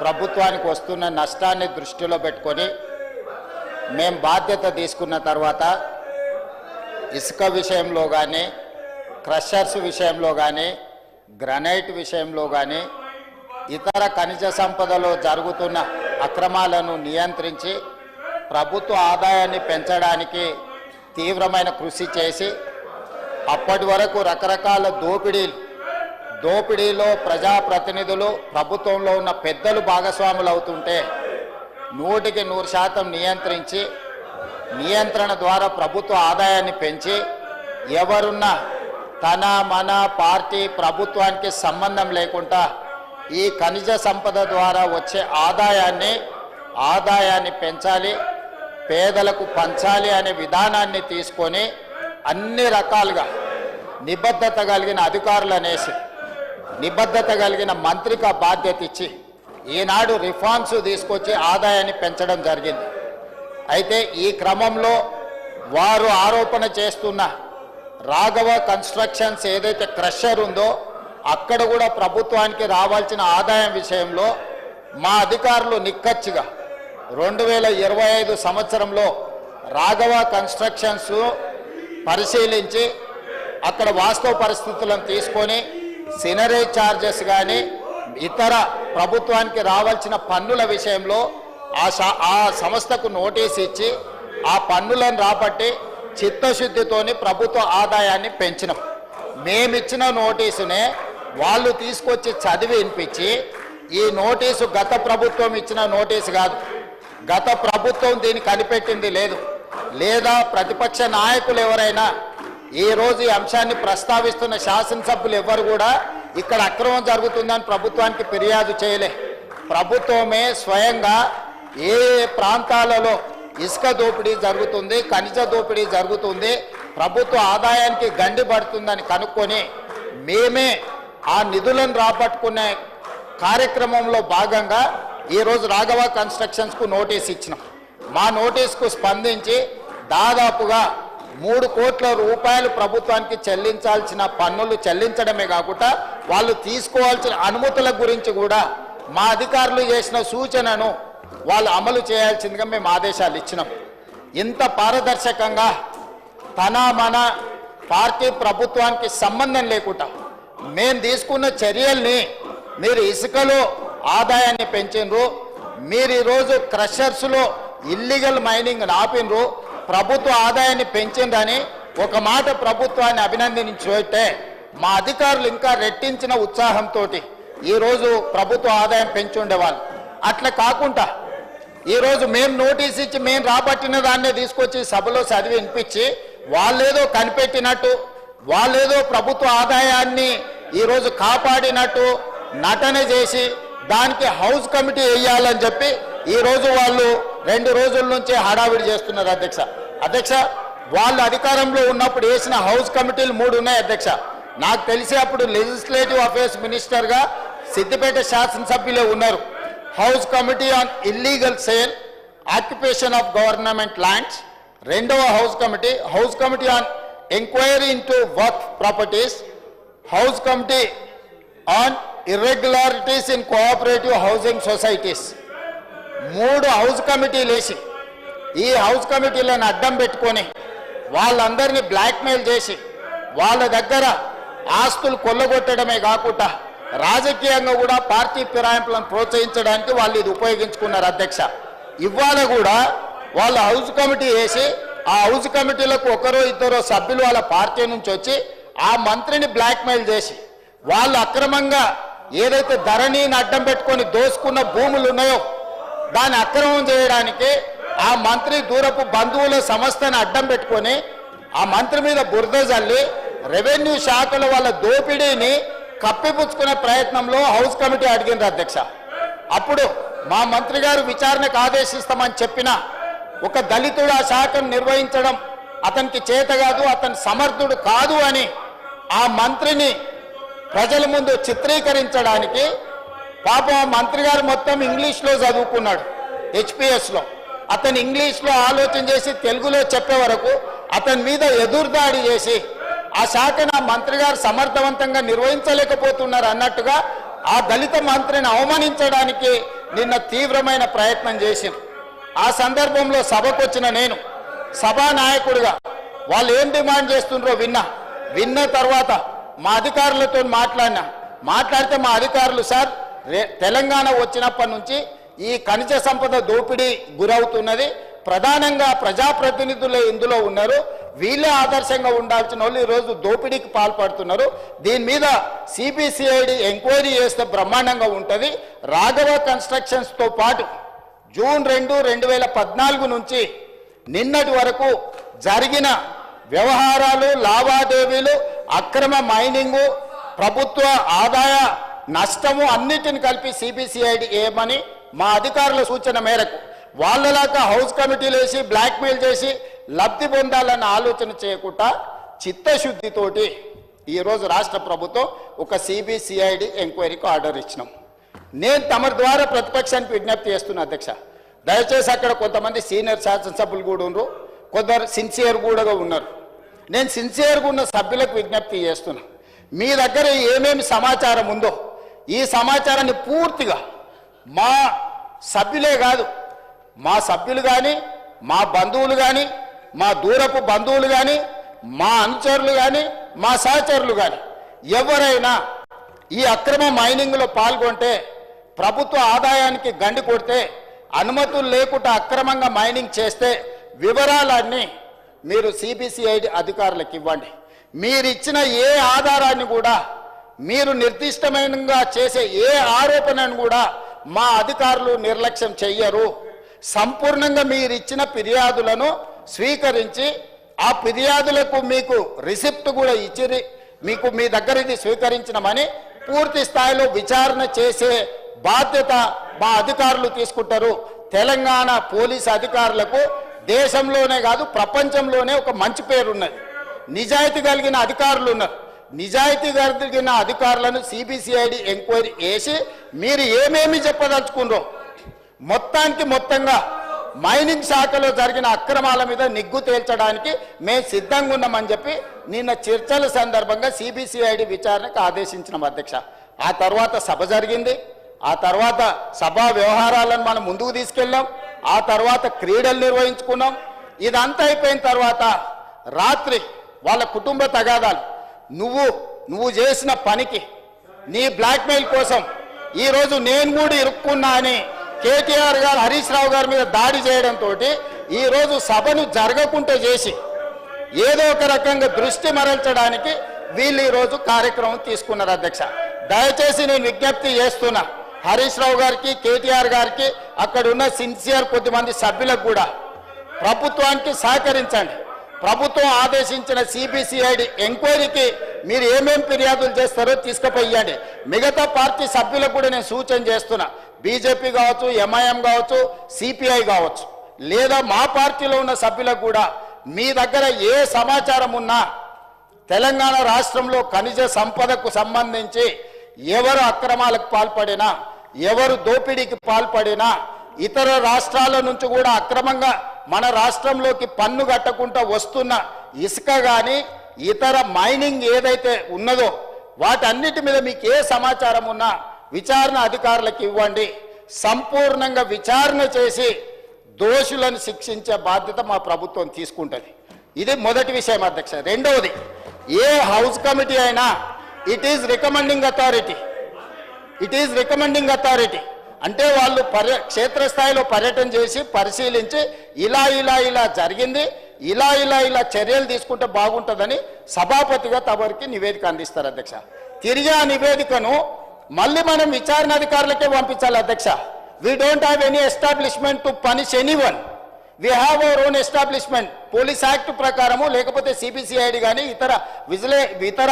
ప్రభుత్వానికి వస్తున్న నష్టాన్ని దృష్టిలో పెట్టుకొని మేము బాధ్యత తీసుకున్న తర్వాత ఇసుక విషయంలో కానీ క్రషర్స్ విషయంలో కానీ గ్రనైట్ విషయంలో కానీ ఇతర ఖనిజ సంపదలో జరుగుతున్న అక్రమాలను నియంత్రించి ప్రభుత్వ ఆదాయాన్ని పెంచడానికి తీవ్రమైన కృషి చేసి అప్పటి వరకు రకరకాల దోపిడీలో ప్రజాప్రతినిధులు ప్రభుత్వంలో ఉన్న పెద్దలు భాగస్వాములు అవుతుంటే 100% నియంత్రించి నియంత్రణ ద్వారా ప్రభుత్వ ఆదాయాన్ని పెంచి ఎవరున్నా తన మన పార్టీ ప్రభుత్వానికి సంబంధం లేకుండా ఈ ఖనిజ సంపద ద్వారా వచ్చే ఆదాయాన్ని పెంచాలి, పేదలకు పంచాలి అనే విధానాన్ని తీసుకొని అన్ని రకాలుగా నిబద్ధత కలిగిన అధికారులనేసి నిబద్ధత కలిగిన మంత్రికి బాధ్యత ఇచ్చి ఈనాడు రిఫార్మ్స్ తీసుకొచ్చి ఆదాయాన్ని పెంచడం జరిగింది. అయితే ఈ క్రమంలో వారు ఆరోపణ చేస్తున్న రాఘవ కన్స్ట్రక్షన్స్ ఏదైతే క్రషర్ ఉందో అక్కడ కూడా ప్రభుత్వానికి రావాల్సిన ఆదాయం విషయంలో మా అధికారులు నిక్కచ్చిగా 2025 సంవత్సరంలో రాఘవ కన్స్ట్రక్షన్స్ పరిశీలించి అక్కడ వాస్తవ పరిస్థితులను తీసుకొని సినరేజ్ ఛార్జెస్ కానీ ఇతర ప్రభుత్వానికి రావాల్సిన పన్నుల విషయంలో ఆ సంస్థకు నోటీస్ ఇచ్చి ఆ పన్నులను రాబట్టి చిత్తశుద్ధితోని ప్రభుత్వ ఆదాయాన్ని పెంచినాం. మేమిచ్చిన నోటీసునే వాళ్ళు తీసుకొచ్చి చదివి వినిపించి ఈ నోటీసు గత ప్రభుత్వం ఇచ్చిన నోటీసు కాదు, గత ప్రభుత్వం దీన్ని కనిపెట్టింది లేదు, లేదా ప్రతిపక్ష నాయకులు ఎవరైనా ఈరోజు ఈ అంశాన్ని ప్రస్తావిస్తున్న శాసనసభ్యులు ఎవరు కూడా ఇక్కడ అక్రమం జరుగుతుందని ప్రభుత్వానికి ఫిర్యాదు చేయలే. ప్రభుత్వమే స్వయంగా ఏ ప్రాంతాలలో ఇసుక దోపిడీ జరుగుతుంది, ఖనిజ దోపిడీ జరుగుతుంది, ప్రభుత్వ ఆదాయానికి గండి పడుతుందని కనుక్కొని మేమే ఆ నిధులను రాబట్టుకునే కార్యక్రమంలో భాగంగా ఈరోజు రాఘవ కన్స్ట్రక్షన్స్కు నోటీస్ ఇచ్చినాం. మా నోటీస్కు స్పందించి దాదాపుగా 3 కోట్ల రూపాయలు ప్రభుత్వానికి చెల్లించాల్సిన పన్నులు చెల్లించడమే కాకుండా వాళ్ళు తీసుకోవాల్సిన అనుమతుల గురించి కూడా మా అధికారులు చేసిన సూచనను వాళ్ళు అమలు చేయాల్సిందిగా మేము ఆదేశాలు ఇచ్చినాం. ఇంత పారదర్శకంగా తన మన పార్టీ ప్రభుత్వానికి సంబంధం లేకుండా మేము తీసుకున్న చర్యల్ని మీరు ఇసుకలో ఆదాయాన్ని పెంచినరు, మీరు ఈరోజు క్రషర్స్లో ఇల్లీగల్ మైనింగ్ ఆపినరు, ప్రభుత్వ ఆదాయాన్ని పెంచిందని ఒక మాట ప్రభుత్వాన్ని అభినందించే మా అధికారులు ఇంకా రెట్టించిన ఉత్సాహంతో ఈరోజు ప్రభుత్వ ఆదాయం పెంచుండేవాళ్ళు. అట్లా కాకుండా ఈరోజు మేము నోటీస్ ఇచ్చి మేము రాబట్టిన దాన్నే తీసుకొచ్చి సభలో చదివి వినిపించి వాళ్ళేదో కనిపెట్టినట్టు, వాళ్ళేదో ప్రభుత్వ ఆదాయాన్ని ఈరోజు కాపాడినట్టు నటన చేసి దానికి హౌస్ కమిటీ వేయాలని చెప్పి ఈరోజు వాళ్ళు 2 రోజుల నుంచి హడావిడి చేస్తున్నారు. అధ్యక్ష వాళ్ళు అధికారంలో ఉన్నప్పుడు వేసిన హౌస్ కమిటీలు 3 ఉన్నాయి అధ్యక్ష. నాకు తెలిసి అప్పుడు లెజిస్లేటివ్ అఫేర్స్ మినిస్టర్గా సిద్దిపేట శాసనసభ్యులే ఉన్నారు. House committee on illegal sale occupation of government lands, రెండవ house committee on enquiry into work properties, house committee on irregularities in cooperative housing societies. 3 house కమిటీలు వేసి ఈ హౌస్ కమిటీలను అడ్డం పెట్టుకొని వాళ్ళందరినీ బ్లాక్మెయిల్ చేసి వాళ్ళ దగ్గర ఆస్తులు కొల్లగొట్టడమే కాకుండా రాజకీయంగా కూడా పార్టీ ఫిరాయింపులను ప్రోత్సహించడానికి వాళ్ళు ఇది ఉపయోగించుకున్నారు అధ్యక్ష. ఇవాళ కూడా వాళ్ళ హౌస్ కమిటీ వేసి ఆ హౌస్ కమిటీలకు 1-2 సభ్యులు వాళ్ళ పార్టీ నుంచి వచ్చి ఆ మంత్రిని బ్లాక్మెయిల్ చేసి వాళ్ళు అక్రమంగా ఏదైతే ధరణిని అడ్డం పెట్టుకొని దోసుకున్న భూములు ఉన్నాయో దాన్ని అక్రమం చేయడానికి ఆ మంత్రి దూరపు బంధువుల సంస్థను అడ్డం పెట్టుకొని ఆ మంత్రి మీద బురద జల్లి రెవెన్యూ శాఖలో వాళ్ళ దోపిడీని కప్పిపుచ్చుకునే ప్రయత్నంలో హౌస్ కమిటీ అడిగింది అధ్యక్ష. అప్పుడు మా మంత్రి గారు విచారణకు ఆదేశిస్తామని చెప్పిన ఒక దళితుడు ఆ శాఖను నిర్వహించడం అతనికి చేత కాదు, అతని సమర్థుడు కాదు అని ఆ మంత్రిని ప్రజల ముందు చిత్రీకరించడానికి పాపం ఆ మంత్రి గారు మొత్తం ఇంగ్లీష్లో చదువుకున్నాడు హెచ్పిఎస్లో. అతను ఇంగ్లీష్లో ఆలోచన చేసి తెలుగులో చెప్పే వరకు అతని మీద ఎదురుదాడి చేసి ఆ శాఖను ఆ మంత్రి గారు సమర్థవంతంగా నిర్వహించలేకపోతున్నారు అన్నట్టుగా ఆ దళిత మంత్రిని అవమానించడానికి నిన్న తీవ్రమైన ప్రయత్నం చేసింది. ఆ సందర్భంలో సభకు వచ్చిన నేను సభా నాయకుడిగా వాళ్ళు ఏం డిమాండ్ చేస్తుండ్రో విన్న తర్వాత మా అధికారులతో మాట్లాడితే మా అధికారులు సార్ తెలంగాణ వచ్చినప్పటి నుంచి ఈ ఖనిజ సంపద దోపిడీ గురవుతున్నది, ప్రధానంగా ప్రజాప్రతినిధులు ఇందులో ఉన్నారు, వీళ్ళే ఆదర్శంగా ఉండాల్సిన వాళ్ళు ఈరోజు దోపిడీకి పాల్పడుతున్నారు, దీని మీద సిబిసిఐడి ఎంక్వైరీ చేస్తే బ్రహ్మాండంగా ఉంటుంది. రాఘవ కన్స్ట్రక్షన్స్తో పాటు జూన్ 2, 2014 నుంచి నిన్నటి వరకు జరిగిన వ్యవహారాలు, లావాదేవీలు, అక్రమ మైనింగు, ప్రభుత్వ ఆదాయ నష్టము అన్నిటిని కలిపి సిబిసిఐడి ఏమని మా అధికారుల సూచన మేరకు వాళ్ళలాగా హౌస్ కమిటీలు వేసి బ్లాక్మెయిల్ చేసి లబ్ధి పొందాలన్న ఆలోచన చేయకుండా చిత్తశుద్ధితోటి ఈరోజు రాష్ట్ర ప్రభుత్వం ఒక సిబిసిఐడి ఎంక్వైరీకి ఆర్డర్ ఇచ్చినాం. నేను తమ ద్వారా ప్రతిపక్షానికి విజ్ఞప్తి చేస్తున్నా అధ్యక్ష, దయచేసి అక్కడ కొంతమంది సీనియర్ శాసనసభ్యులు కూడా ఉన్నారు, కొందరు సిన్సియర్ కూడా ఉన్నారు. నేను సిన్సియర్గా ఉన్న సభ్యులకు విజ్ఞప్తి చేస్తున్నా, మీ దగ్గర ఏమేమి సమాచారం ఉందో ఈ సమాచారాన్ని పూర్తిగా మా సభ్యులే కాదు, మా సభ్యులు కానీ, మా బంధువులు కానీ, మా దూరపు బంధువులు కానీ, మా అనుచరులు కానీ, మా సహచరులు కానీ ఎవరైనా ఈ అక్రమ మైనింగ్లో పాల్గొంటే, ప్రభుత్వ ఆదాయానికి గండి కొడితే, అనుమతులు లేకుండా అక్రమంగా మైనింగ్ చేస్తే వివరాలన్నీ మీరు సిబిసిఐడి అధికారులకు ఇవ్వండి. మీరిచ్చిన ఏ ఆధారాన్ని కూడా, మీరు నిర్దిష్టమైనగా చేసే ఏ ఆరోపణను కూడా మా అధికారులు నిర్లక్ష్యం చెయ్యరు. సంపూర్ణంగా మీరిచ్చిన ఫిర్యాదులను స్వీకరించి ఆ ఫిర్యాదులకు మీకు రిసిప్ట్ కూడా ఇచ్చి మీకు మీ దగ్గర ఇది స్వీకరించినమని పూర్తి స్థాయిలో విచారణ చేసే బాధ్యత మా అధికారులు తీసుకుంటారు. తెలంగాణ పోలీసు అధికారులకు దేశంలోనే కాదు ప్రపంచంలోనే ఒక మంచి పేరు ఉన్నది. నిజాయితీ కలిగిన అధికారులు ఉన్నారు. నిజాయితీ కలిగిన అధికారులను సిబిసిఐడి ఎంక్వైరీ చేసి మీరు ఏమేమి చెప్పదలుచుకున్నారో మొత్తంగా మైనింగ్ శాఖలో జరిగిన అక్రమాల మీద నిగ్గు తేల్చడానికి మేము సిద్ధంగా ఉన్నామని చెప్పి నిన్న చర్చల సందర్భంగా సిబిసిఐడి విచారణకు ఆదేశించినాం అధ్యక్ష. ఆ తర్వాత సభ జరిగింది, ఆ తర్వాత సభా వ్యవహారాలను మనం ముందుకు తీసుకెళ్ళాం, ఆ తర్వాత క్రీడలు నిర్వహించుకున్నాం. ఇదంతా అయిపోయిన తర్వాత రాత్రి వాళ్ళ కుటుంబ తగాదాలు, నువ్వు చేసిన పనికి నీ బ్లాక్మెయిల్ కోసం ఈరోజు నేను కూడా ఇరుక్కున్నా అని కేటీఆర్ గారు హరీష్ రావు గారి మీద దాడి చేయడంతో ఈరోజు సభను జరగకుండా చేసి ఏదో ఒక రకంగా దృష్టి మరల్చడానికి వీళ్ళు ఈరోజు కార్యక్రమం తీసుకున్నారు అధ్యక్ష. దయచేసి నేను విజ్ఞప్తి చేస్తున్నా హరీష్ రావు గారికి, కేటీఆర్ గారికి, అక్కడ ఉన్న సిన్సియర్ కొద్దిమంది సభ్యులకు కూడా ప్రభుత్వానికి సహకరించండి. ప్రభుత్వం ఆదేశించిన సిబిసిఐడి ఎంక్వైరీకి మీరు ఏమేం ఫిర్యాదులు చేస్తారో తీసుకుపోయండి. మిగతా పార్టీ సభ్యులకు కూడా నేను సూచన చేస్తున్నా, బీజేపీ కావచ్చు, ఎంఐఎం కావచ్చు, సిపిఐ కావచ్చు, లేదా మా పార్టీలో ఉన్న సభ్యులకు కూడా మీ దగ్గర ఏ సమాచారం ఉన్నా తెలంగాణ రాష్ట్రంలో ఖనిజ సంపదకు సంబంధించి ఎవరు అక్రమాలకు పాల్పడినా, ఎవరు దోపిడీకి పాల్పడినా, ఇతర రాష్ట్రాల నుంచి కూడా అక్రమంగా మన రాష్ట్రంలోకి పన్ను కట్టకుండా వస్తున్న ఇసుక కానీ ఇతర మైనింగ్ ఏదైతే ఉన్నదో వాటన్నిటి మీద మీకు ఏ సమాచారం ఉన్నా విచారణ అధికారులకు ఇవ్వండి. సంపూర్ణంగా విచారణ చేసి దోషులను శిక్షించే బాధ్యత మా ప్రభుత్వం తీసుకుంటుంది. ఇది మొదటి విషయం అధ్యక్ష. రెండవది, ఏ హౌస్ కమిటీ అయినా ఇట్ ఈజ్ రికమెండింగ్ అథారిటీ అంటే వాళ్ళు క్షేత్రస్థాయిలో పర్యటన చేసి పరిశీలించి ఇలా జరిగింది, ఇలా చర్యలు తీసుకుంటే బాగుంటుందని సభాపతిగా తమరికి నివేదిక అందిస్తారు అధ్యక్ష. తిరిగి ఆ నివేదికను మళ్ళీ మనం విచారణ అధికారులకే పంపించాలి అధ్యక్ష. We don't have any establishment to punish anyone. We have our own establishment. Police act ప్రకారము, లేకపోతే సిబిసిఐడి కానీ ఇతర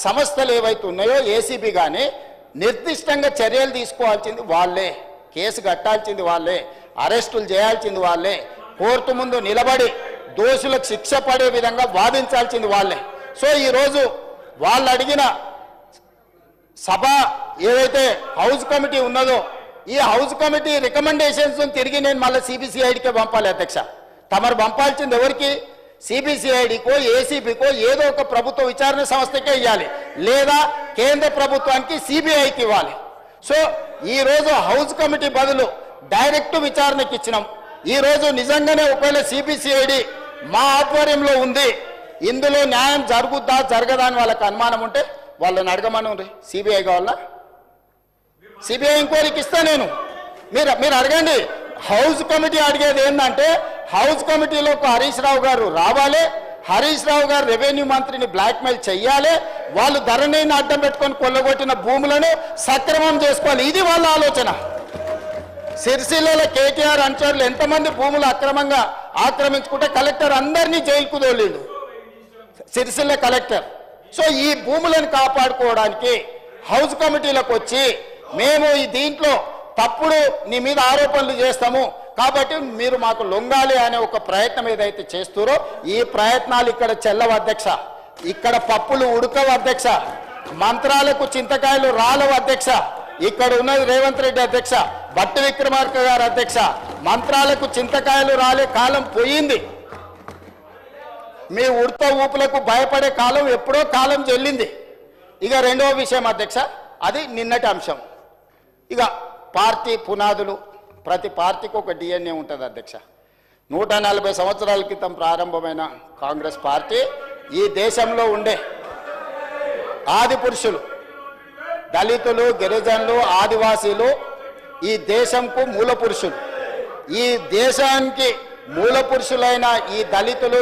సంస్థలు ఏవైతే ఉన్నాయో ఏసీబీ కానీ నిర్దిష్టంగా చర్యలు తీసుకోవాల్సింది వాళ్ళే, కేసు కట్టాల్సింది వాళ్ళే, అరెస్టులు చేయాల్సింది వాళ్ళే, కోర్టు ముందు నిలబడి దోషులకు శిక్ష పడే విధంగా వాదించాల్సింది వాళ్ళే. సో ఈరోజు వాళ్ళు అడిగిన సభ ఏదైతే హౌస్ కమిటీ ఉన్నదో ఈ హౌస్ కమిటీ రికమెండేషన్స్ తిరిగి నేను మళ్ళీ సిబిసిఐడికే పంపాలి అధ్యక్ష. తమరు పంపాల్సింది ఎవరికి? సిబిసిఐడికో ఏసీబీకో ఏదో ఒక ప్రభుత్వ విచారణ సంస్థకే ఇవ్వాలి, లేదా కేంద్ర ప్రభుత్వానికి సిబిఐకి ఇవ్వాలి. సో ఈరోజు హౌస్ కమిటీ బదులు డైరెక్ట్ విచారణకి ఇచ్చినాం. ఈరోజు నిజంగానే ఒకవేళ సిబిసిఐడి మా ఆధ్వర్యంలో ఉంది, ఇందులో న్యాయం జరుగుద్దా జరగదా అని వాళ్ళకి అనుమానం ఉంటే వాళ్ళని అడగమని. సిబిఐ కావాలా? సిబిఐ ఎంక్వైరీకి ఇస్తా నేను. మీరు అడగండి. హౌస్ కమిటీ అడిగేది ఏంటంటే హౌస్ కమిటీలోకి హరీష్ రావు గారు రావాలి, హరీష్ రావు గారు రెవెన్యూ మంత్రిని బ్లాక్మెయిల్ చెయ్యాలి, వాళ్ళు ధరణిని అడ్డం పెట్టుకొని కొల్లగొట్టిన భూములను సక్రమం చేసుకోవాలి. ఇది వాళ్ళ ఆలోచన. సిరిసిల్లలో కేటీఆర్ అనుచరులు ఎంతమంది భూములు అక్రమంగా ఆక్రమించుకుంటే కలెక్టర్ అందరినీ జైలుకు తోలిండు, సిరిసిల్ల కలెక్టర్. సో ఈ భూములను కాపాడుకోవడానికి హౌస్ కమిటీలకు వచ్చి మేము ఈ దీంట్లో తప్పుడు నీ మీద ఆరోపణలు చేస్తాము కాబట్టి మీరు మాకు లొంగాలి అనే ఒక ప్రయత్నం ఏదైతే చేస్తారో ఈ ప్రయత్నాలు ఇక్కడ చెల్లవు అధ్యక్ష. ఇక్కడ పప్పులు ఉడకవు అధ్యక్ష, మంత్రాలకు చింతకాయలు రాలవు అధ్యక్ష. ఇక్కడ ఉన్నది రేవంత్ రెడ్డి అధ్యక్ష, భట్టి విక్రమార్క గారు అధ్యక్ష. మంత్రాలకు చింతకాయలు రాలే కాలం పోయింది. మీ ఉడత ఊపులకు భయపడే కాలం ఎప్పుడో కాలం చెల్లింది. ఇక రెండవ విషయం అధ్యక్ష, అది నిన్నటి అంశం. ఇక పార్టీ పునాదులు, ప్రతి పార్టీకి ఒక డిఎన్ఏ ఉంటుంది అధ్యక్ష. 140 సంవత్సరాల క్రితం ప్రారంభమైన కాంగ్రెస్ పార్టీ ఈ దేశంలో ఉండే ఆది పురుషులు, దళితులు, గిరిజనులు, ఆదివాసీలు ఈ దేశంకు మూల పురుషులు. ఈ దేశానికి మూల పురుషులైన ఈ దళితులు